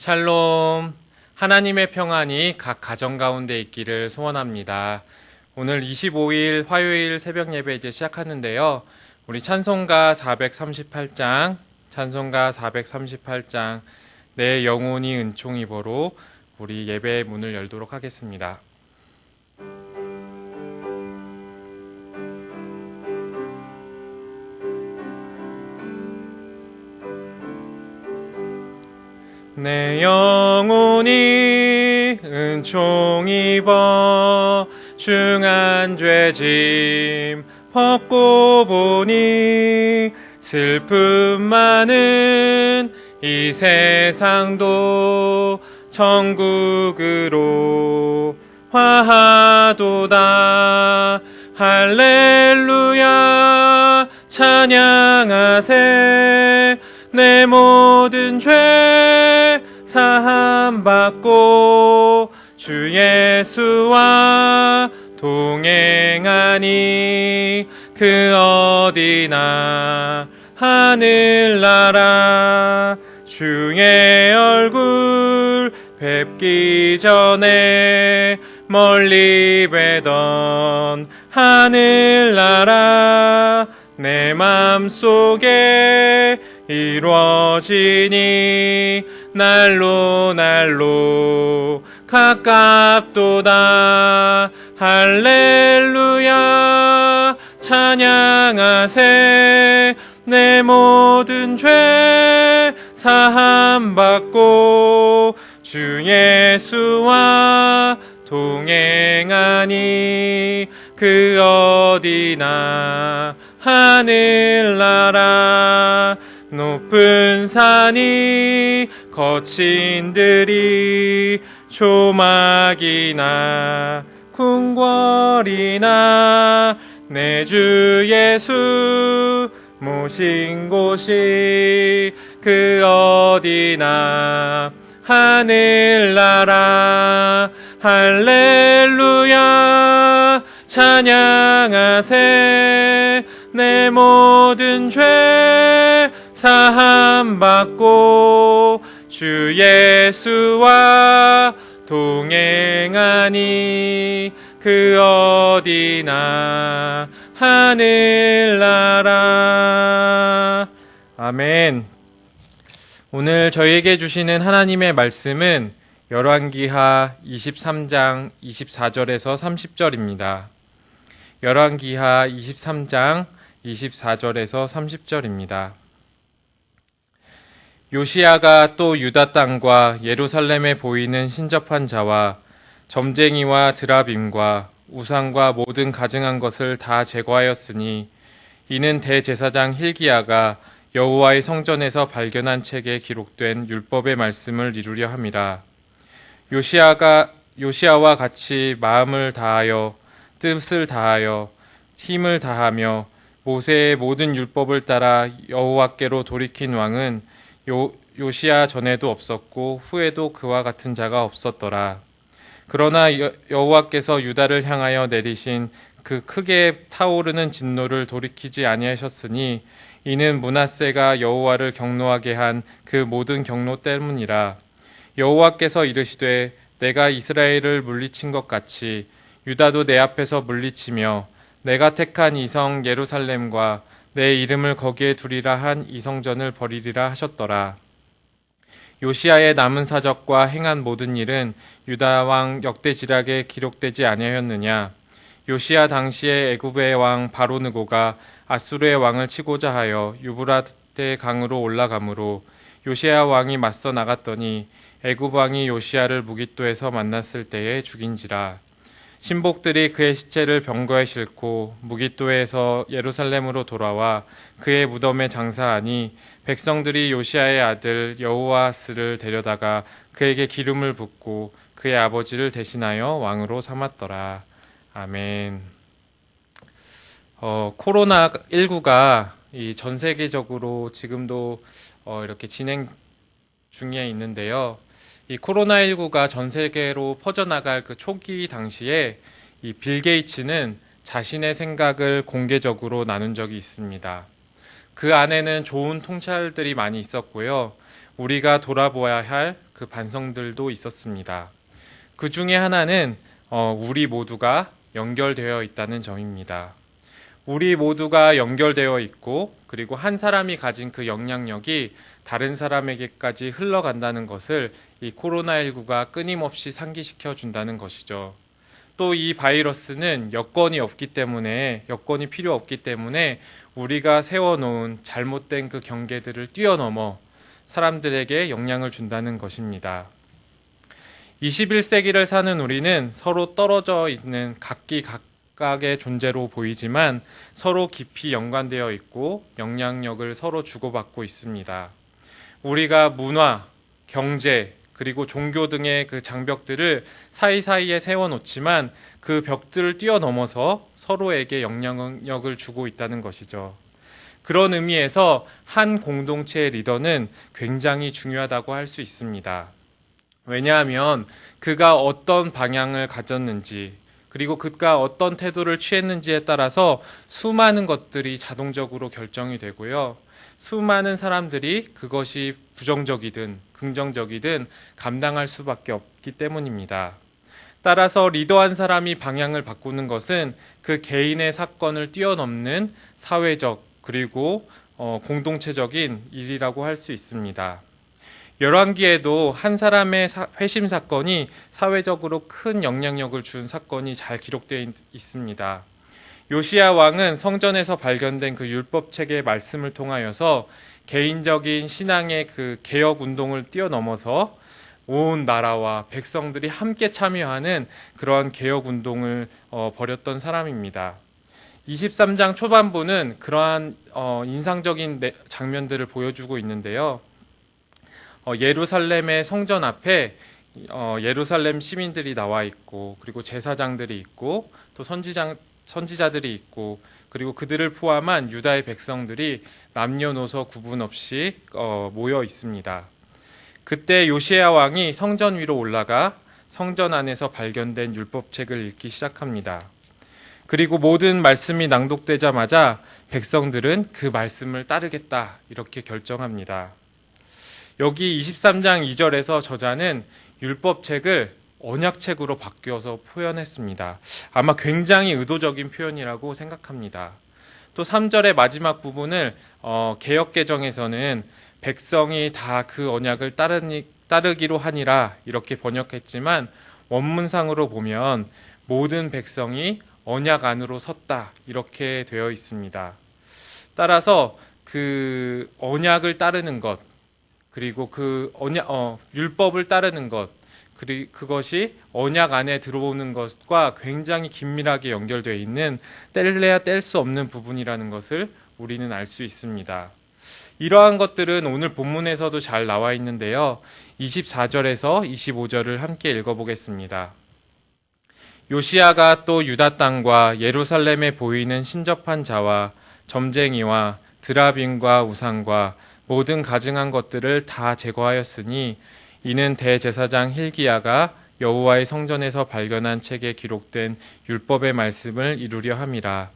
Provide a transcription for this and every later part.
샬롬, 하나님의 평안이 각 가정 가운데 있기를 소원합니다. 오늘 25일 화요일 새벽 예배 이제 시작하는데요. 우리 찬송가 438장, 내 영혼이 은총이보로 우리 예배의 문을 열도록 하겠습니다. 내 영혼이 은총 입어 중한 죄짐 벗고 보니 슬픔 많은 이 세상도 천국으로 화하도다. 할렐루야 찬양하세. 내 모든 죄 사함 받고 주 예수와 동행하니 그 어디나 하늘나라 주의 얼굴 뵙기 전에 멀리 뵈던 하늘나라 내 맘속에 이루어지니 날로 가깝도다. 할렐루야 찬양하세. 내 모든 죄 사함 받고 주 예수와 동행하니 그 어디나 하늘나라 높은 산이 거친 들이 조막이나 궁궐이나 내 주 예수 모신 곳이 그 어디나 하늘나라. 할렐루야 찬양하세. 내 모든 죄 사함 받고 주 예수와 동행하니 그 어디나 하늘나라. 아멘. 오늘 저희에게 주시는 하나님의 말씀은 열왕기하 23장 24절에서 30절입니다. 열왕기하 23장 24절에서 30절입니다. 요시야가 또 유다 땅과 예루살렘에 보이는 신접한 자와 점쟁이와 드라빔과 우상과 모든 가증한 것을 다 제거하였으니 이는 대제사장 힐기야가 여호와의 성전에서 발견한 책에 기록된 율법의 말씀을 이루려 함이라. 요시야와 같이 마음을 다하여 뜻을 다하여 힘을 다하며 모세의 모든 율법을 따라 여호와께로 돌이킨 왕은 요시야 전에도 없었고 후에도 그와 같은 자가 없었더라. 그러나 여호와께서 유다를 향하여 내리신 그 크게 타오르는 진노를 돌이키지 아니하셨으니 이는 므낫세가 여호와를 경노하게 한 그 모든 경노 때문이라. 여호와께서 이르시되 내가 이스라엘을 물리친 것 같이 유다도 내 앞에서 물리치며 내가 택한 이 성 예루살렘과 내 이름을 거기에 두리라 한 이 성전을 버리리라 하셨더라. 요시야의 남은 사적과 행한 모든 일은 유다 왕 역대지략에 기록되지 아니하였느냐. 요시야 당시에 애굽의 왕 바로느고가 아수르의 왕을 치고자 하여 유브라데 강으로 올라가므로 요시야 왕이 맞서 나갔더니 애굽 왕이 요시야를 무깃도에서 만났을 때에 죽인지라. 신복들이 그의 시체를 병거에 싣고 무깃도에서 예루살렘으로 돌아와 그의 무덤에 장사하니 백성들이 요시야의 아들 여호아스를 데려다가 그에게 기름을 붓고 그의 아버지를 대신하여 왕으로 삼았더라. 아멘. 코로나19가 전 세계적으로 지금도 이렇게 진행 중에 있는데요. 이 코로나19가 전 세계로 퍼져나갈 그 초기 당시에 이 빌 게이츠는 자신의 생각을 공개적으로 나눈 적이 있습니다. 그 안에는 좋은 통찰들이 많이 있었고요. 우리가 돌아보아야 할 그 반성들도 있었습니다. 그 중에 하나는 우리 모두가 연결되어 있다는 점입니다. 우리 모두가 연결되어 있고 그리고 한 사람이 가진 그 영향력이 다른 사람에게까지 흘러간다는 것을 이 코로나19가 끊임없이 상기시켜 준다는 것이죠. 또 이 바이러스는 여건이 필요 없기 때문에 우리가 세워놓은 잘못된 그 경계들을 뛰어넘어 사람들에게 영향을 준다는 것입니다. 21세기를 사는 우리는 서로 떨어져 있는 각각의 존재로 보이지만 서로 깊이 연관되어 있고 영향력을 서로 주고받고 있습니다. 우리가 문화, 경제, 그리고 종교 등의 그 장벽들을 사이사이에 세워놓지만 그 벽들을 뛰어넘어서 서로에게 영향력을 주고 있다는 것이죠. 그런 의미에서 한 공동체의 리더는 굉장히 중요하다고 할 수 있습니다. 왜냐하면 그가 어떤 방향을 가졌는지 그리고 그가 어떤 태도를 취했는지에 따라서 수많은 것들이 자동적으로 결정이 되고요. 수많은 사람들이 그것이 부정적이든 긍정적이든 감당할 수밖에 없기 때문입니다. 따라서 리더 한 사람이 방향을 바꾸는 것은 그 개인의 사건을 뛰어넘는 사회적 그리고 공동체적인 일이라고 할 수 있습니다. 열왕기에도 한 사람의 회심 사건이 사회적으로 큰 영향력을 준 사건이 잘 기록되어 있습니다. 요시야 왕은 성전에서 발견된 그 율법책의 말씀을 통하여서 개인적인 신앙의 그 개혁 운동을 뛰어넘어서 온 나라와 백성들이 함께 참여하는 그러한 개혁 운동을 벌였던 사람입니다. 23장 초반부는 그러한 인상적인 장면들을 보여주고 있는데요. 예루살렘의 성전 앞에 예루살렘 시민들이 나와 있고 그리고 제사장들이 있고 또 선지자들이 있고 그리고 그들을 포함한 유다의 백성들이 남녀노소 구분 없이 모여 있습니다. 그때 요시야 왕이 성전 위로 올라가 성전 안에서 발견된 율법책을 읽기 시작합니다. 그리고 모든 말씀이 낭독되자마자 백성들은 그 말씀을 따르겠다 이렇게 결정합니다. 여기 23장 2절에서 저자는 율법책을 언약책으로 바뀌어서 표현했습니다. 아마 굉장히 의도적인 표현이라고 생각합니다. 또 3절의 마지막 부분을 개역개정에서는 백성이 다 그 언약을 따르기로 하니라 이렇게 번역했지만 원문상으로 보면 모든 백성이 언약 안으로 섰다 이렇게 되어 있습니다. 따라서 그 언약을 따르는 것 그리고 그 율법을 따르는 것 그것이 언약 안에 들어오는 것과 굉장히 긴밀하게 연결되어 있는 뗄래야 뗄 수 없는 부분이라는 것을 우리는 알 수 있습니다. 이러한 것들은 오늘 본문에서도 잘 나와 있는데요. 24절에서 25절을 함께 읽어보겠습니다. 요시야가 또 유다 땅과 예루살렘에 보이는 신접한 자와 점쟁이와 드라빔과 우상과 모든 가증한 것들을 다 제거하였으니 이는 대제사장 힐기야가 여호와의 성전에서 발견한 책에 기록된 율법의 말씀을 이루려 함이라.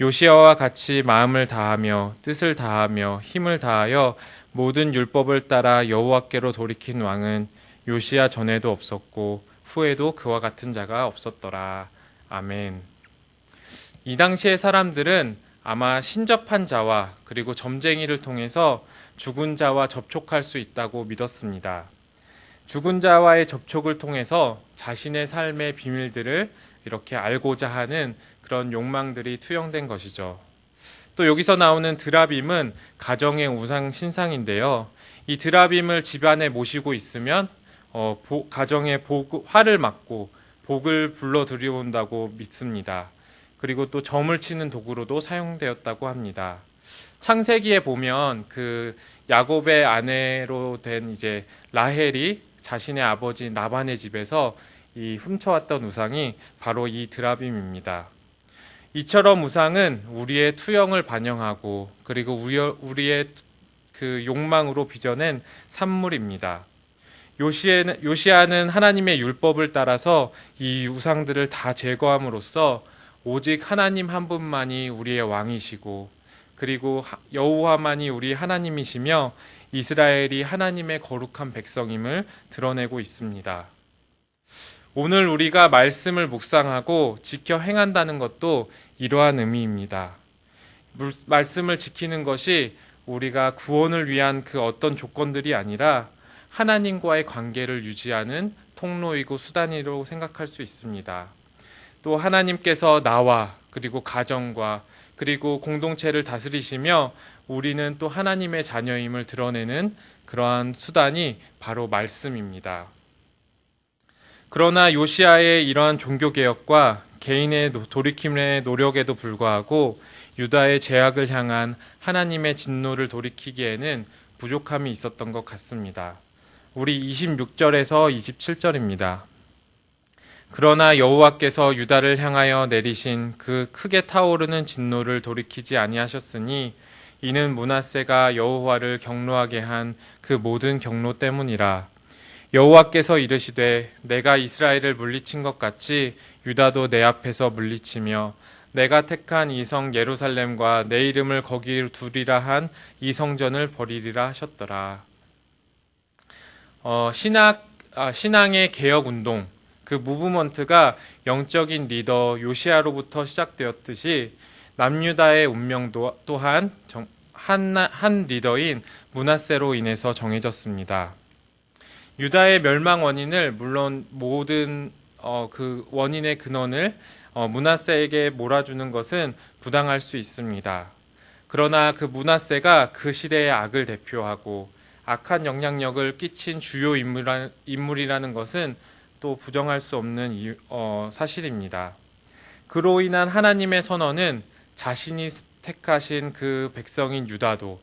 요시야와 같이 마음을 다하며 뜻을 다하며 힘을 다하여 모든 율법을 따라 여호와께로 돌이킨 왕은 요시야 전에도 없었고 후에도 그와 같은 자가 없었더라. 아멘. 이 당시의 사람들은 아마 신접한 자와 그리고 점쟁이를 통해서 죽은 자와 접촉할 수 있다고 믿었습니다. 죽은 자와의 접촉을 통해서 자신의 삶의 비밀들을 이렇게 알고자 하는 그런 욕망들이 투영된 것이죠. 또 여기서 나오는 드라빔은 가정의 우상 신상인데요. 이 드라빔을 집안에 모시고 있으면 가정에 화를 막고 복을 불러 들여온다고 믿습니다. 그리고 또 점을 치는 도구로도 사용되었다고 합니다. 창세기에 보면 그 야곱의 아내로 된 이제 라헬이 자신의 아버지 라반의 집에서 이 훔쳐왔던 우상이 바로 이 드라빔입니다. 이처럼 우상은 우리의 투영을 반영하고 그리고 우리의 그 욕망으로 빚어낸 산물입니다. 요시야는 하나님의 율법을 따라서 이 우상들을 다 제거함으로써 오직 하나님 한 분만이 우리의 왕이시고 그리고 여호와만이 우리 하나님이시며 이스라엘이 하나님의 거룩한 백성임을 드러내고 있습니다. 오늘 우리가 말씀을 묵상하고 지켜 행한다는 것도 이러한 의미입니다. 말씀을 지키는 것이 우리가 구원을 위한 그 어떤 조건들이 아니라 하나님과의 관계를 유지하는 통로이고 수단이라고 생각할 수 있습니다. 또 하나님께서 나와 그리고 가정과 그리고 공동체를 다스리시며 우리는 또 하나님의 자녀임을 드러내는 그러한 수단이 바로 말씀입니다. 그러나 요시아의 이러한 종교개혁과 개인의 돌이킴의 노력에도 불구하고 유다의 죄악을 향한 하나님의 진노를 돌이키기에는 부족함이 있었던 것 같습니다. 우리 26절에서 27절입니다. 그러나 여호와께서 유다를 향하여 내리신 그 크게 타오르는 진노를 돌이키지 아니하셨으니 이는 므낫세가 여호와를 경노하게 한 그 모든 경로 때문이라. 여호와께서 이르시되 내가 이스라엘을 물리친 것 같이 유다도 내 앞에서 물리치며 내가 택한 이 성 예루살렘과 내 이름을 거기 두리라 한 이 성전을 버리리라 하셨더라. 신앙의 개혁 운동, 그 무브먼트가 영적인 리더 요시아로부터 시작되었듯이 남유다의 운명도 또한 한 리더인 므낫세로 인해서 정해졌습니다. 유다의 멸망 원인을 물론 모든 그 원인의 근원을 므낫세에게 몰아주는 것은 부당할 수 있습니다. 그러나 그 므낫세가 그 시대의 악을 대표하고 악한 영향력을 끼친 주요 인물이라는 것은 또 부정할 수 없는 사실입니다. 그로 인한 하나님의 선언은 자신이 택하신 그 백성인 유다도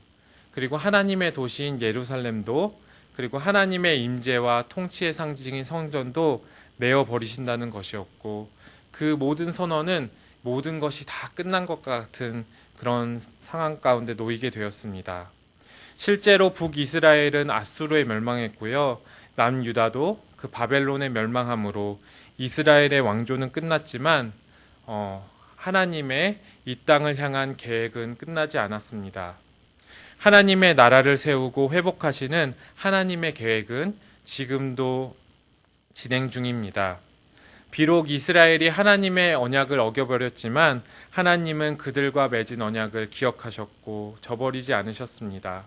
그리고 하나님의 도시인 예루살렘도 그리고 하나님의 임재와 통치의 상징인 성전도 내어 버리신다는 것이었고 그 모든 선언은 모든 것이 다 끝난 것 같은 그런 상황 가운데 놓이게 되었습니다. 실제로 북이스라엘은 아수르에 멸망했고요. 남유다도 그 바벨론의 멸망함으로 이스라엘의 왕조는 끝났지만 하나님의 이 땅을 향한 계획은 끝나지 않았습니다. 하나님의 나라를 세우고 회복하시는 하나님의 계획은 지금도 진행 중입니다. 비록 이스라엘이 하나님의 언약을 어겨버렸지만 하나님은 그들과 맺은 언약을 기억하셨고 저버리지 않으셨습니다.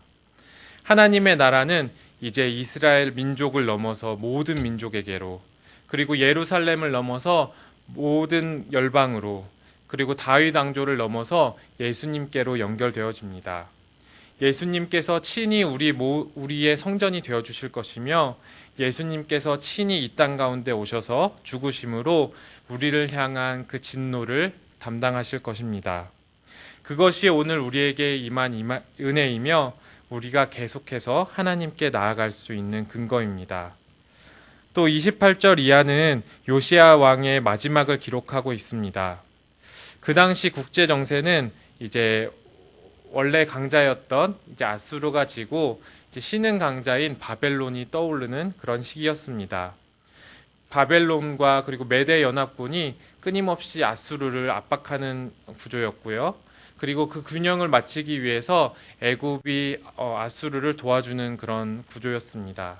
하나님의 나라는 이제 이스라엘 민족을 넘어서 모든 민족에게로 그리고 예루살렘을 넘어서 모든 열방으로 그리고 다윗 왕조를 넘어서 예수님께로 연결되어집니다. 예수님께서 친히 우리의 성전이 되어 주실 것이며 예수님께서 친히 이 땅 가운데 오셔서 죽으심으로 우리를 향한 그 진노를 담당하실 것입니다. 그것이 오늘 우리에게 임한 은혜이며 우리가 계속해서 하나님께 나아갈 수 있는 근거입니다. 또 28절 이하는 요시야 왕의 마지막을 기록하고 있습니다. 그 당시 국제 정세는 이제 원래 강자였던 이제 아수르가 지고 이제 신흥 강자인 바벨론이 떠오르는 그런 시기였습니다. 바벨론과 그리고 메대 연합군이 끊임없이 아수르를 압박하는 구조였고요. 그리고 그 균형을 맞추기 위해서 애굽이 아수르를 도와주는 그런 구조였습니다.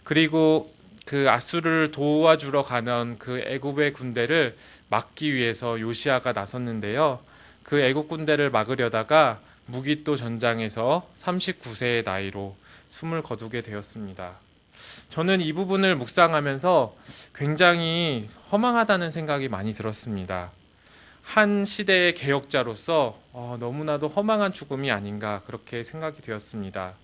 그리고 그 아수르를 도와주러 가는 그 애굽의 군대를 막기 위해서 요시아가 나섰는데요. 그 애국 군대를 막으려다가 무기또 전장에서 39세의 나이로 숨을 거두게 되었습니다. 저는 이 부분을 묵상하면서 굉장히 허망하다는 생각이 많이 들었습니다. 한 시대의 개혁자로서 너무나도 허망한 죽음이 아닌가 그렇게 생각이 되었습니다.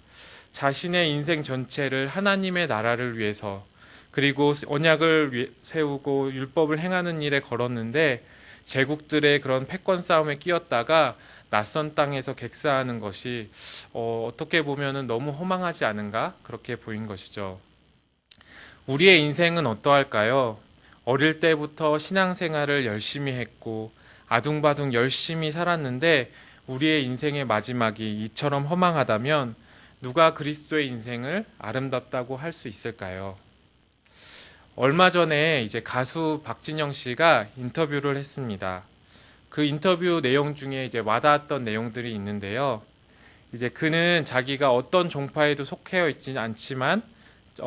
자신의 인생 전체를 하나님의 나라를 위해서 그리고 언약을 세우고 율법을 행하는 일에 걸었는데 제국들의 그런 패권 싸움에 끼었다가 낯선 땅에서 객사하는 것이 어떻게 보면 너무 허망하지 않은가 그렇게 보인 것이죠. 우리의 인생은 어떠할까요? 어릴 때부터 신앙생활을 열심히 했고 아둥바둥 열심히 살았는데 우리의 인생의 마지막이 이처럼 허망하다면 누가 그리스도의 인생을 아름답다고 할 수 있을까요? 얼마 전에 이제 가수 박진영 씨가 인터뷰를 했습니다. 그 인터뷰 내용 중에 이제 와닿았던 내용들이 있는데요. 이제 그는 자기가 어떤 종파에도 속해 있지 않지만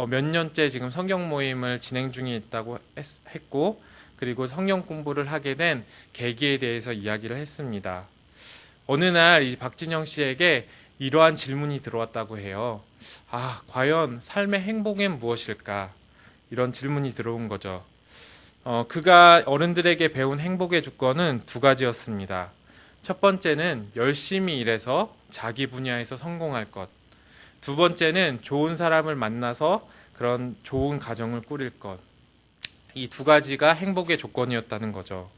몇 년째 지금 성경 모임을 진행 중에 있다고 했고, 그리고 성경 공부를 하게 된 계기에 대해서 이야기를 했습니다. 어느 날 이 박진영 씨에게 이러한 질문이 들어왔다고 해요. 과연 삶의 행복은 무엇일까? 이런 질문이 들어온 거죠. 그가 어른들에게 배운 행복의 주권은 두 가지였습니다. 첫 번째는 열심히 일해서 자기 분야에서 성공할 것. 두 번째는 좋은 사람을 만나서 그런 좋은 가정을 꾸릴 것. 이 두 가지가 행복의 조건이었다는 거죠.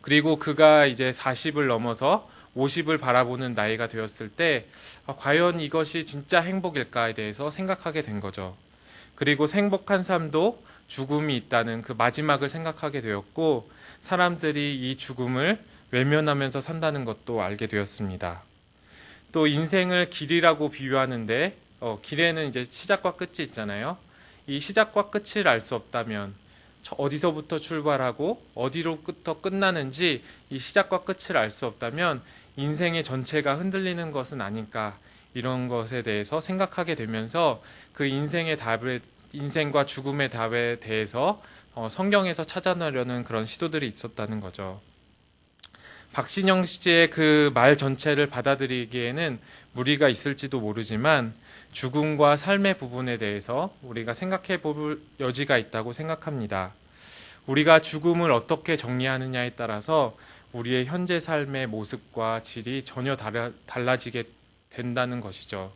그리고 그가 이제 40을 넘어서 50을 바라보는 나이가 되었을 때 과연 이것이 진짜 행복일까에 대해서 생각하게 된 거죠. 그리고 행복한 삶도 죽음이 있다는 그 마지막을 생각하게 되었고, 사람들이 이 죽음을 외면하면서 산다는 것도 알게 되었습니다. 또 인생을 길이라고 비유하는데 길에는 이제 시작과 끝이 있잖아요. 이 시작과 끝을 알 수 없다면 어디서부터 출발하고 어디로부터 끝나는지 이 시작과 끝을 알 수 없다면 인생의 전체가 흔들리는 것은 아닐까, 이런 것에 대해서 생각하게 되면서 그 인생과 죽음의 답에 대해서 성경에서 찾아내려는 그런 시도들이 있었다는 거죠. 박신영 씨의 그 말 전체를 받아들이기에는 무리가 있을지도 모르지만 죽음과 삶의 부분에 대해서 우리가 생각해 볼 여지가 있다고 생각합니다. 우리가 죽음을 어떻게 정리하느냐에 따라서 우리의 현재 삶의 모습과 질이 전혀 달라지게 된다는 것이죠.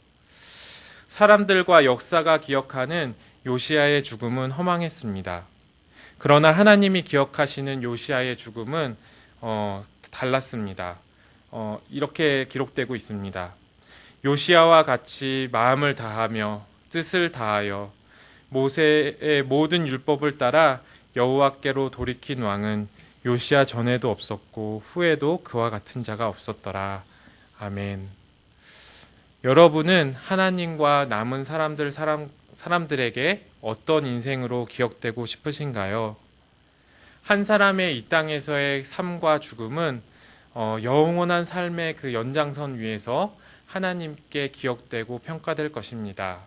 사람들과 역사가 기억하는 요시야의 죽음은 허망했습니다. 그러나 하나님이 기억하시는 요시야의 죽음은 달랐습니다. 이렇게 기록되고 있습니다. 요시야와 같이 마음을 다하며 뜻을 다하여 모세의 모든 율법을 따라 여호와께로 돌이킨 왕은 요시야 전에도 없었고 후에도 그와 같은 자가 없었더라. 아멘. 여러분은 하나님과 남은 사람들에게 어떤 인생으로 기억되고 싶으신가요? 한 사람의 이 땅에서의 삶과 죽음은 영원한 삶의 그 연장선 위에서 하나님께 기억되고 평가될 것입니다.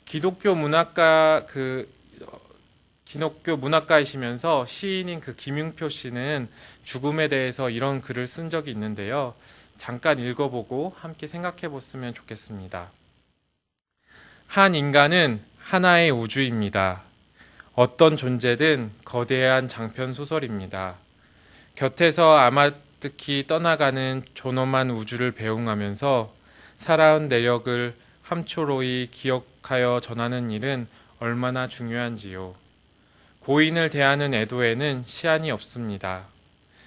기독교 문학가이시면서 시인인 그 김용표 씨는 죽음에 대해서 이런 글을 쓴 적이 있는데요. 잠깐 읽어보고 함께 생각해 봤으면 좋겠습니다. 한 인간은 하나의 우주입니다. 어떤 존재든 거대한 장편 소설입니다. 곁에서 아마득히 떠나가는 존엄한 우주를 배웅하면서 살아온 내력을 함초로이 기억하여 전하는 일은 얼마나 중요한지요. 고인을 대하는 애도에는 시한이 없습니다.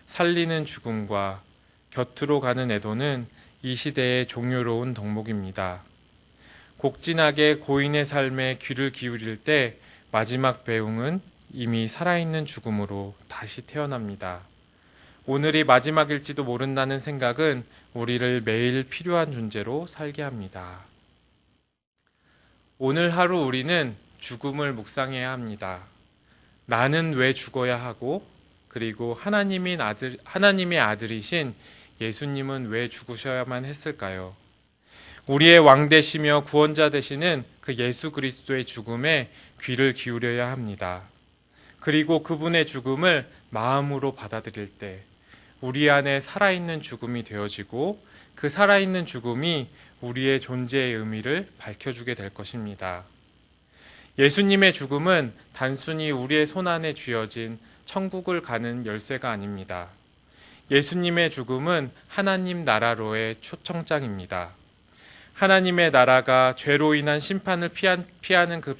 살리는 죽음과 곁으로 가는 애도는 이 시대의 종교로운 덕목입니다. 곡진하게 고인의 삶에 귀를 기울일 때 마지막 배웅은 이미 살아있는 죽음으로 다시 태어납니다. 오늘이 마지막일지도 모른다는 생각은 우리를 매일 필요한 존재로 살게 합니다. 오늘 하루 우리는 죽음을 묵상해야 합니다. 나는 왜 죽어야 하고, 그리고 하나님의 아들이신 예수님은 왜 죽으셔야만 했을까요? 우리의 왕 되시며 구원자 되시는 그 예수 그리스도의 죽음에 귀를 기울여야 합니다. 그리고 그분의 죽음을 마음으로 받아들일 때 우리 안에 살아있는 죽음이 되어지고, 그 살아있는 죽음이 우리의 존재의 의미를 밝혀주게 될 것입니다. 예수님의 죽음은 단순히 우리의 손안에 쥐어진 천국을 가는 열쇠가 아닙니다. 예수님의 죽음은 하나님 나라로의 초청장입니다. 하나님의 나라가 죄로 인한 심판을 피하는 그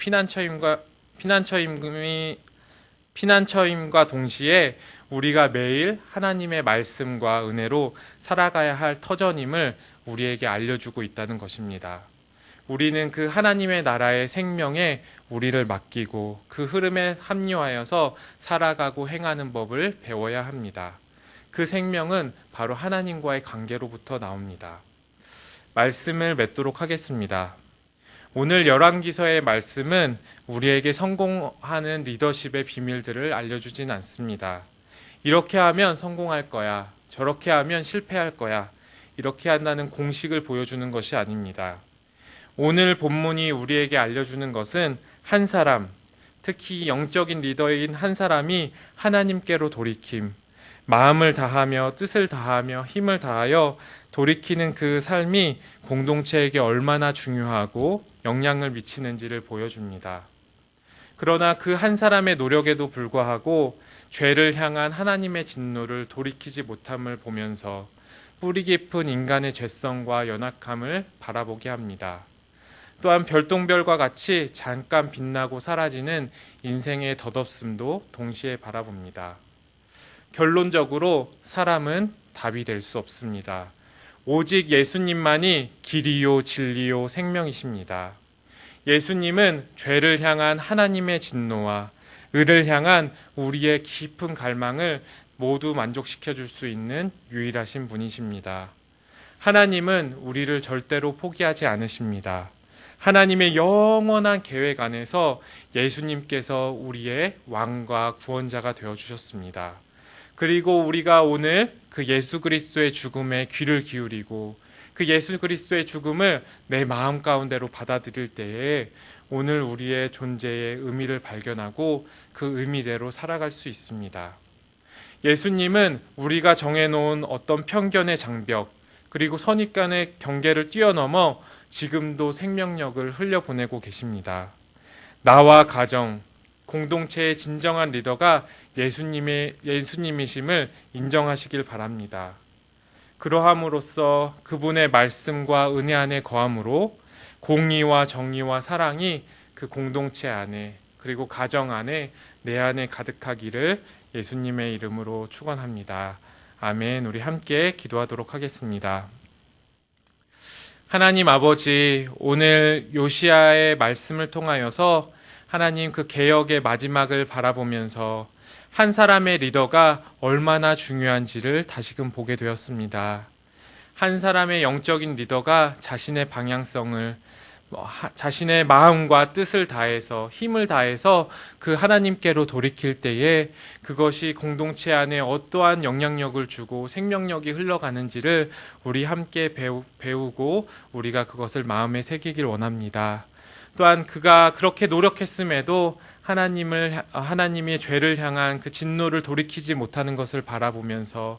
피난처임과 동시에 우리가 매일 하나님의 말씀과 은혜로 살아가야 할 터전임을 우리에게 알려주고 있다는 것입니다. 우리는 그 하나님의 나라의 생명에 우리를 맡기고 그 흐름에 합류하여서 살아가고 행하는 법을 배워야 합니다. 그 생명은 바로 하나님과의 관계로부터 나옵니다. 말씀을 맺도록 하겠습니다. 오늘 열왕기서의 말씀은 우리에게 성공하는 리더십의 비밀들을 알려주진 않습니다. 이렇게 하면 성공할 거야, 저렇게 하면 실패할 거야, 이렇게 한다는 공식을 보여주는 것이 아닙니다. 오늘 본문이 우리에게 알려주는 것은 한 사람, 특히 영적인 리더인 한 사람이 하나님께로 돌이킴, 마음을 다하며 뜻을 다하며 힘을 다하여 돌이키는 그 삶이 공동체에게 얼마나 중요하고 영향을 미치는지를 보여줍니다. 그러나 그 한 사람의 노력에도 불구하고 죄를 향한 하나님의 진노를 돌이키지 못함을 보면서 뿌리 깊은 인간의 죄성과 연약함을 바라보게 합니다. 또한 별똥별과 같이 잠깐 빛나고 사라지는 인생의 덧없음도 동시에 바라봅니다. 결론적으로 사람은 답이 될 수 없습니다. 오직 예수님만이 길이요 진리요 생명이십니다. 예수님은 죄를 향한 하나님의 진노와 의를 향한 우리의 깊은 갈망을 모두 만족시켜 줄 수 있는 유일하신 분이십니다. 하나님은 우리를 절대로 포기하지 않으십니다. 하나님의 영원한 계획 안에서 예수님께서 우리의 왕과 구원자가 되어 주셨습니다. 그리고 우리가 오늘 그 예수 그리스도의 죽음에 귀를 기울이고 그 예수 그리스도의 죽음을 내 마음 가운데로 받아들일 때에 오늘 우리의 존재의 의미를 발견하고 그 의미대로 살아갈 수 있습니다. 예수님은 우리가 정해놓은 어떤 편견의 장벽 그리고 선입견의 경계를 뛰어넘어 지금도 생명력을 흘려보내고 계십니다. 나와 가정, 공동체의 진정한 리더가 예수님이심을 인정하시길 바랍니다. 그러함으로써 그분의 말씀과 은혜 안에 거함으로 공의와 정의와 사랑이 그 공동체 안에 그리고 가정 안에 내 안에 가득하기를 예수님의 이름으로 축원합니다. 아멘. 우리 함께 기도하도록 하겠습니다. 하나님 아버지, 오늘 요시야의 말씀을 통하여서 하나님 그 개혁의 마지막을 바라보면서 한 사람의 리더가 얼마나 중요한지를 다시금 보게 되었습니다. 한 사람의 영적인 리더가 자신의 방향성을 자신의 마음과 뜻을 다해서 힘을 다해서 그 하나님께로 돌이킬 때에 그것이 공동체 안에 어떠한 영향력을 주고 생명력이 흘러가는지를 우리 함께 배우고 우리가 그것을 마음에 새기길 원합니다. 또한 그가 그렇게 노력했음에도 하나님이 죄를 향한 그 진노를 돌이키지 못하는 것을 바라보면서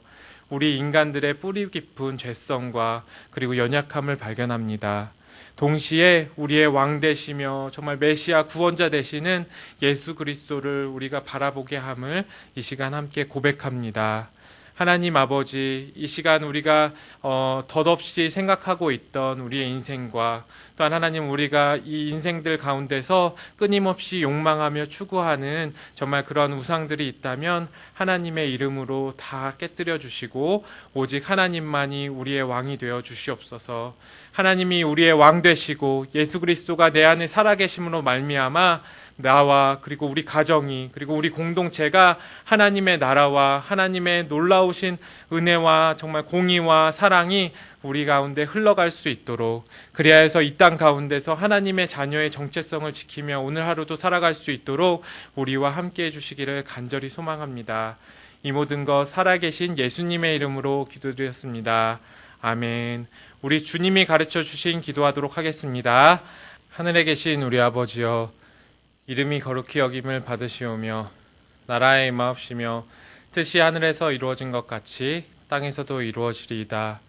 우리 인간들의 뿌리 깊은 죄성과 그리고 연약함을 발견합니다. 동시에 우리의 왕 되시며 정말 메시아 구원자 되시는 예수 그리스도를 우리가 바라보게 함을 이 시간 함께 고백합니다. 하나님 아버지, 이 시간 우리가 덧없이 생각하고 있던 우리의 인생과 또한 하나님 우리가 이 인생들 가운데서 끊임없이 욕망하며 추구하는 정말 그런 우상들이 있다면 하나님의 이름으로 다 깨뜨려 주시고 오직 하나님만이 우리의 왕이 되어 주시옵소서. 하나님이 우리의 왕 되시고 예수 그리스도가 내 안에 살아계심으로 말미암아 나와 그리고 우리 가정이 그리고 우리 공동체가 하나님의 나라와 하나님의 놀라우신 은혜와 정말 공의와 사랑이 우리 가운데 흘러갈 수 있도록 그리하여서 이 땅 가운데서 하나님의 자녀의 정체성을 지키며 오늘 하루도 살아갈 수 있도록 우리와 함께 해주시기를 간절히 소망합니다. 이 모든 것 살아계신 예수님의 이름으로 기도드렸습니다. 아멘. 우리 주님이 가르쳐 주신 기도하도록 하겠습니다. 하늘에 계신 우리 아버지여, 이름이 거룩히 여김을 받으시오며 나라에 임하옵시며 뜻이 하늘에서 이루어진 것 같이 땅에서도 이루어지리이다.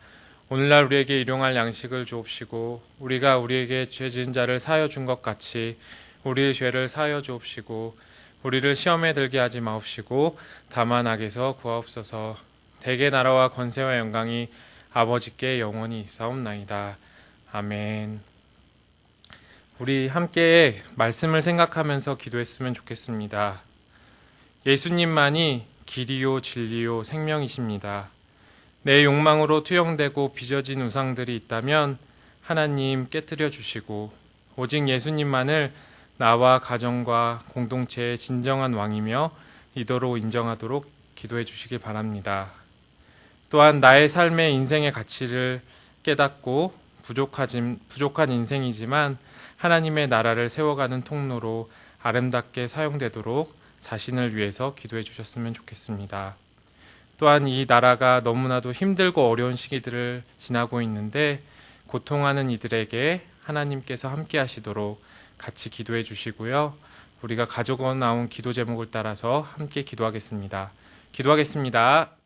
오늘날 우리에게 일용할 양식을 주옵시고 우리가 우리에게 죄 지은 자를 사하여 준 것 같이 우리의 죄를 사하여 주옵시고 우리를 시험에 들게 하지 마옵시고 다만 악에서 구하옵소서. 대개 나라와 권세와 영광이 아버지께 영원히 있사옵나이다. 아멘. 우리 함께 말씀을 생각하면서 기도했으면 좋겠습니다. 예수님만이 길이요 진리요 생명이십니다. 내 욕망으로 투영되고 빚어진 우상들이 있다면 하나님 깨뜨려 주시고 오직 예수님만을 나와 가정과 공동체의 진정한 왕이며 리더로 인정하도록 기도해 주시기 바랍니다. 또한 나의 삶의 인생의 가치를 깨닫고 부족한 인생이지만 하나님의 나라를 세워가는 통로로 아름답게 사용되도록 자신을 위해서 기도해 주셨으면 좋겠습니다. 또한 이 나라가 너무나도 힘들고 어려운 시기들을 지나고 있는데 고통하는 이들에게 하나님께서 함께 하시도록 같이 기도해 주시고요. 우리가 가져온 나온 기도 제목을 따라서 함께 기도하겠습니다. 기도하겠습니다.